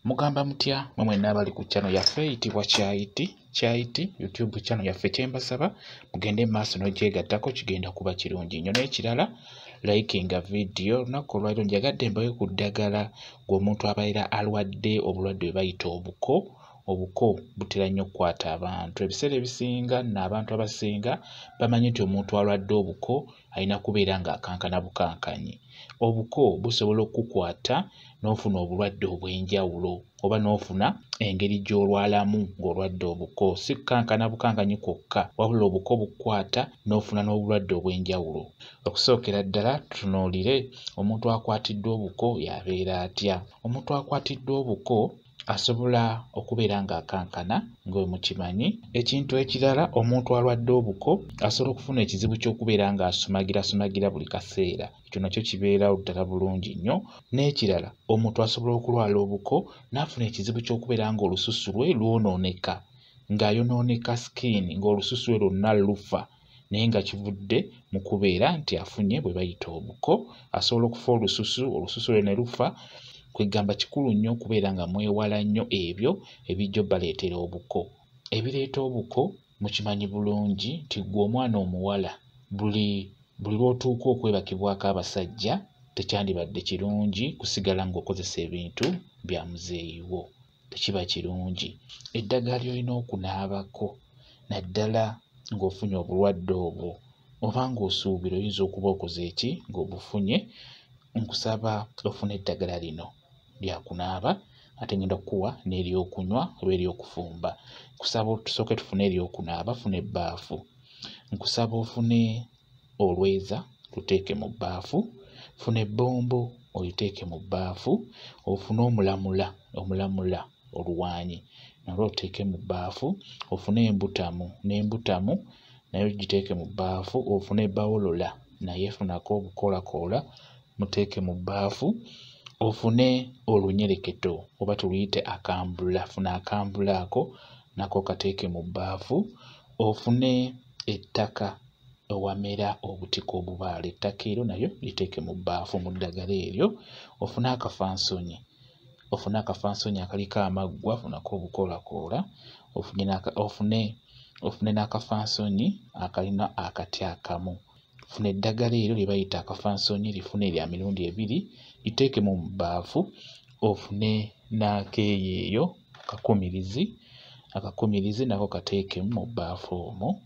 Mugamba mutya mwenna abali ku channel yaffe eyitibwa Kyayiti YouTube channel yaffe kyembasaba mugende maaso n'ogyegattako kigenda kuba kirungi nnyo. N'ekirala likinga video olunaku olwaliro njagadde mbawe ku ddagala ng'omuntu abeera alwadde obulwadde bwe bayita obuko. Obuko butera nnyo okukwata abantu. Ebiseera ebisinga n'abantu abasinga bamanyi nti omuntu alwadde obuko alina kubeera ng'akankana bukankanyi. Obuko busobola okukwata n'ofuna obulwadde obw'enjawulo oba n'ofuna engeri gy'olwalamu ng'olwadde obuko. Si kukankana bukankanyi kwokka wabula obuko bukwata n'ofuna n'obulwadde obw'enjawulo. Okusookera ddala tutunuulire omuntu akwatiddwa obuko y'abeera atya. Omuntu akwatiddwa obuko asobola okubeera ng'akankana nga bwe mukimanyi. Ekintu ekirala, omuntu alwadde obuko asobola okufuna ekizibu ky'okubeera ng'asumagira buli kaseera. Ekyo nakyo kibeera ddala bulungi nnyo. N'ekirala, omuntu asobola okulwala obuko n'afuna ekizibu ky'okubeera ng'olususu lwe lwonooneka, ng'ayonooneka skin, ng'olususu lwe lwonna lufa naye nga kivudde mu kubeera nti afunye bwe bayita obuko. Asobola okufa olususu lwe ne lufa. Kwegamba kikulu nnyo okubeera nga mwewala nnyo ebyo ebijja obbaleetera obuko. Ebireeta obuko mukimanyi bulungi nti ggwe omwana omuwala buli lw'otuuka okwebakibwako abasajja tekyandibadde kirungi kusigala ng'okozesa ebintu bya muzeeyi wo, tekiba kirungi. Eddagala ly'olina okunaabako naddala ng'ofunye obulwadde obwo oba ng'osuubira oyinza okuba okoze eki ng'obufunye, nkusaba ofune eddagala lino lya kunaaba ate ngenda kukuwa n'eryokunywa oba eryokufumba. Nkusaba tusooke tufune eryokunaaba, funa ebbaafu. Nkusaba ofune olweza luteeke mu bbaafu, funa ebbombo oliteeke mu bbaafu, ofune omulamula oluwaanyi nalwo oteeke mu bbaafu, ofune n'embutamu nayo giteeke mu bbaafu, ofune ebbawolola naye funako obukoolakoola muteeke mu bbaafu, ofune olunyereketo oba tuluyite akambula, funa akambula ako nako kateeke mu bbaafu, ofune ettaka ewamera obutiko obubaala, ettaka eryo nayo liteeke mu bbaafu mu ddagala eryo. Ofune akafansonyi akaliko amaggwa, funako obukoolakoola, ofune n'akafansonyi akalina akati akamu. Funa eddagala eryo lye bayita akafansonyi, lifune lya mirundi ebiri liteeke mu bbaafu. Ofune n'akeeyeeyo akakumirizi nako kateekemu mu bbaafu omwo.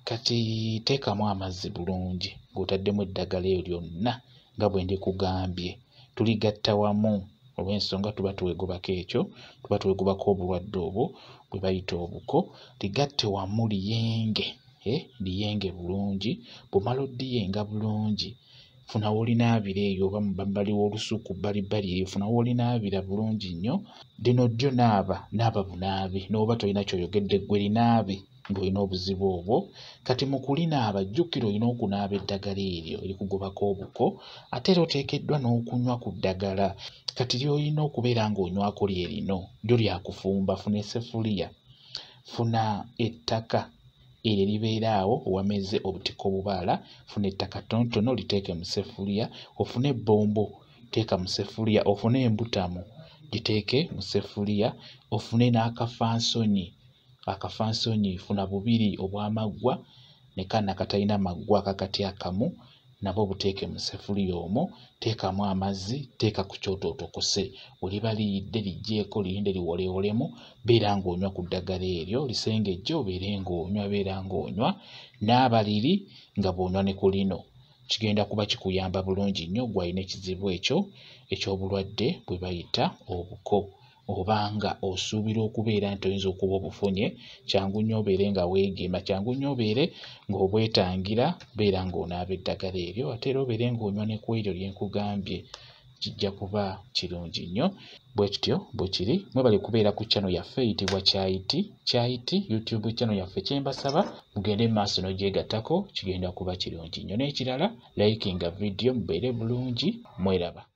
Kati teekamu amazzi bulungi ng'otaddemu eddagala eryo lyonna nga bwe ndikugambye. Tuligatta wamu olw'ensonga tuba tuwegobako ekyo, tuba tuwegobako obulwadde obwo bwe bayita obuko. Ligatte wamu liyenge bulungi. Bw'omala oddiyenga bulungi funa w'olinaabira eyo oba mu mabbali w'olusuku bbalibbali eyo, funa w'olinaabira bulungi nnyo. Lino ddyo naaba bunaabi, n'oba tolina ky'oyogedde ggwe linaabe ng'olina obuzibu obwo. Kati mu kulinaaba jjukira olina okunaaba eddagala eryo erikugobako obuko, ate era oteekeddwa n'okunywa ku ddagala. Kati ly'olina okubeera ng'onywako lye lino, lyo lya kufumba. Funa essefuliya, funa ettaka eryo eribeera awo owameze obutiko obubaala, funa ettaka ttonotono liteeke mu ssefuliya, ofune ebbombo teeka mu ssefuliya, ofune embutamu giteeke mu ssefuliya, ofune n'akafansonyi. Akafansonyi funa bubiri obw'amaggwa ne kana akatalina maggwa akakati akamu, nabwo buteeke mu ssefuliya omwo. Teekamu amazzi, teeka ku kyoto otokose. Bw'oliba liyidde liggyeeko lirinde liwolewolemu. Beera ng'onywa ku ddagala eryo, lisengejje obeere ng'onywa. N'abaliri nga bw'onywa ne ku lino kigenda kuba kikuyamba bulungi nnyo ggwe alina ekizibu ekyo eky'obulwadde bwe bayita obuko. Obanga osuubira okubeera nti oyinza okuba obufunye, kyangu nnyo obeere nga weegema, kyangu nnyo obeere ng'obwetangira, beera ng'onaaba eddagala eryo ate era obeere ng'onywa ne ku eryo lye nkugambye. Kijja kuba kirungi nnyo. Bwe kityo bwe kiri. Mwebale kubeera ku channel yaffe eyitibwa Kyayiti YouTube channel yaffe kyembasaba mugende mu maaso n'ogyegattako kigenda kuba kirungi nnyo. N'ekirala likinga video mubeere bulungi, mweraba.